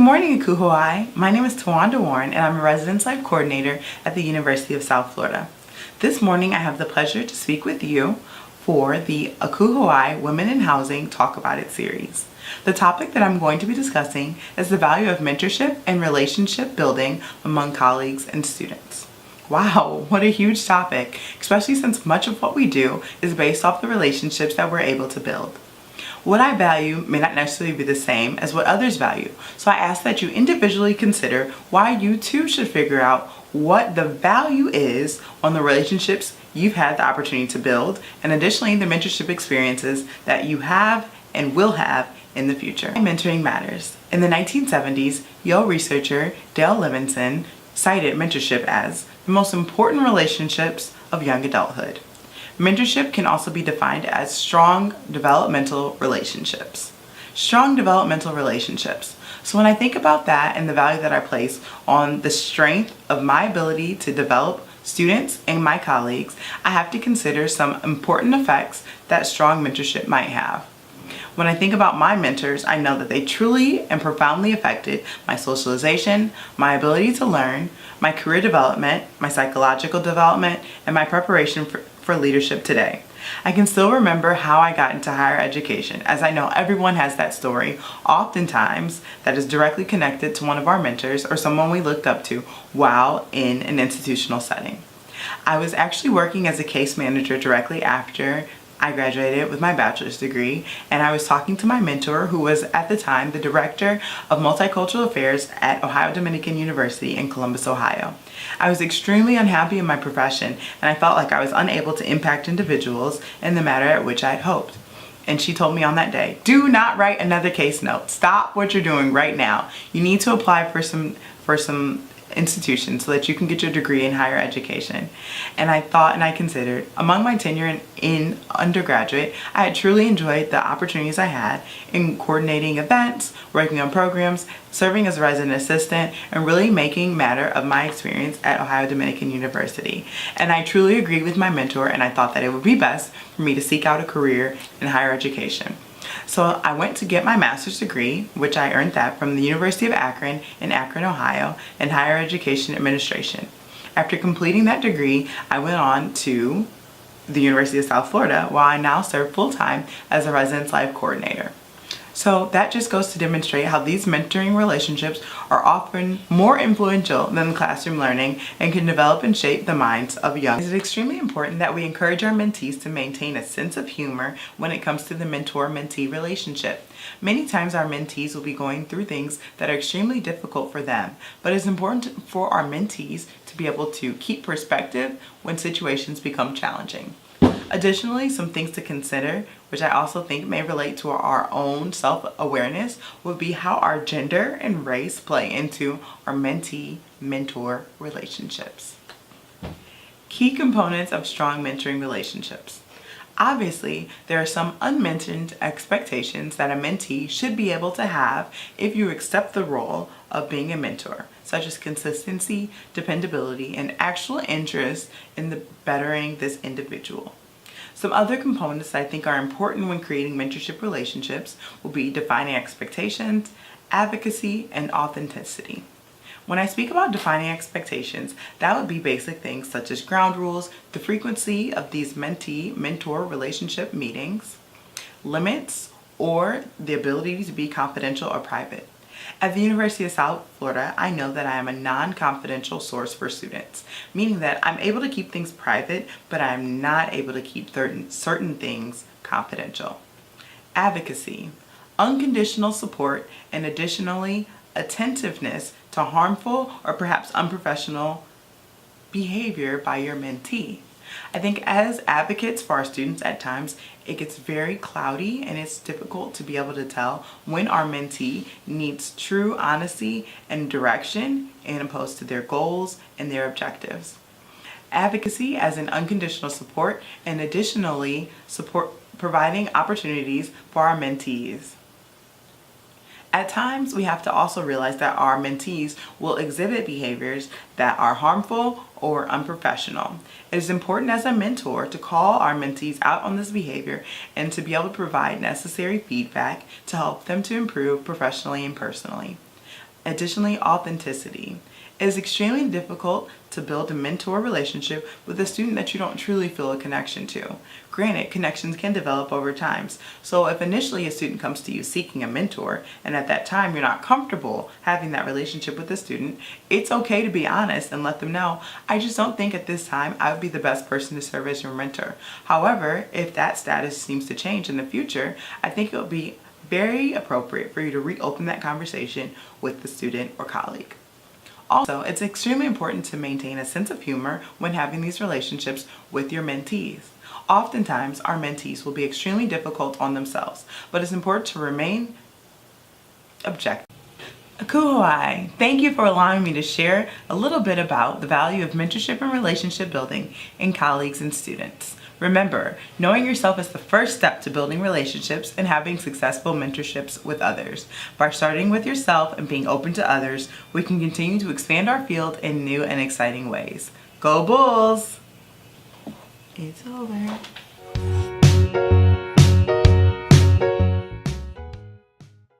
morning, ACUHO-I. My name is Towanda Warren, and I'm a Residence Life Coordinator at the University of South Florida. This morning, I have the pleasure to speak with you for the ACUHO-I Women in Housing Talk About It series. The topic that I'm going to be discussing is the value of mentorship and relationship building among colleagues and students. Wow, what a huge topic, especially since much of what we do is based off the relationships that we're able to build. What I value may not necessarily be the same as what others value, so I ask that you individually consider why you too should figure out what the value is on the relationships you've had the opportunity to build, and additionally the mentorship experiences that you have and will have in the future. Mentoring matters. In the 1970s, Yale researcher Dale Levinson cited mentorship as the most important relationships of young adulthood. Mentorship can also be defined as strong developmental relationships. Strong developmental relationships. So when I think about that and the value that I place on the strength of my ability to develop students and my colleagues, I have to consider some important effects that strong mentorship might have. When I think about my mentors, I know that they truly and profoundly affected my socialization, my ability to learn, my career development, my psychological development, and my preparation for leadership today. I can still remember how I got into higher education, as I know everyone has that story, oftentimes that is directly connected to one of our mentors or someone we looked up to while in an institutional setting. I was actually working as a case manager directly after I graduated with my bachelor's degree, and I was talking to my mentor, who was at the time the director of multicultural affairs at Ohio Dominican University in Columbus, Ohio. I was extremely unhappy in my profession, and I felt like I was unable to impact individuals in the manner at which I had hoped. And she told me on that day, do not write another case note. Stop what you're doing right now. You need to apply for some institution so that you can get your degree in higher education. And I thought and I considered, among my tenure in undergraduate, I had truly enjoyed the opportunities I had in coordinating events, working on programs, serving as a resident assistant, and really making matter of my experience at Ohio Dominican University. And I truly agreed with my mentor, and I thought that it would be best for me to seek out a career in higher education. So I went to get my master's degree, which I earned that from the University of Akron in Akron, Ohio, in higher education administration. After completing that degree, I went on to the University of South Florida, while I now serve full-time as a Residence Life Coordinator. So that just goes to demonstrate how these mentoring relationships are often more influential than classroom learning and can develop and shape the minds of young. It is extremely important that we encourage our mentees to maintain a sense of humor when it comes to the mentor-mentee relationship. Many times our mentees will be going through things that are extremely difficult for them, but it's important for our mentees to be able to keep perspective when situations become challenging. Additionally, some things to consider, which I also think may relate to our own self-awareness, would be how our gender and race play into our mentee-mentor relationships. Key components of strong mentoring relationships. Obviously, there are some unmentioned expectations that a mentee should be able to have if you accept the role of being a mentor, such as consistency, dependability, and actual interest in bettering this individual. Some other components that I think are important when creating mentorship relationships will be defining expectations, advocacy, and authenticity. When I speak about defining expectations, that would be basic things such as ground rules, the frequency of these mentee-mentor relationship meetings, limits, or the ability to be confidential or private. At the University of South Florida, I know that I am a non-confidential source for students, meaning that I'm able to keep things private, but I'm not able to keep certain things confidential. Advocacy, unconditional support, and additionally, attentiveness to harmful or perhaps unprofessional behavior by your mentee. I think as advocates for our students, at times it gets very cloudy and it's difficult to be able to tell when our mentee needs true honesty and direction in opposed to their goals and their objectives. Advocacy as an unconditional support, and additionally providing opportunities for our mentees. At times, we have to also realize that our mentees will exhibit behaviors that are harmful or unprofessional. It is important as a mentor to call our mentees out on this behavior and to be able to provide necessary feedback to help them to improve professionally and personally. Additionally, authenticity. It is extremely difficult to build a mentor relationship with a student that you don't truly feel a connection to. Granted, connections can develop over time. So if initially a student comes to you seeking a mentor, and at that time you're not comfortable having that relationship with the student, it's okay to be honest and let them know, I just don't think at this time I would be the best person to serve as your mentor. However, if that status seems to change in the future, I think it would be very appropriate for you to reopen that conversation with the student or colleague. Also, it's extremely important to maintain a sense of humor when having these relationships with your mentees. Oftentimes, our mentees will be extremely difficult on themselves, but it's important to remain objective. ACUHO-I, thank you for allowing me to share a little bit about the value of mentorship and relationship building in colleagues and students. Remember, knowing yourself is the first step to building relationships and having successful mentorships with others. By starting with yourself and being open to others, we can continue to expand our field in new and exciting ways. Go Bulls! It's over.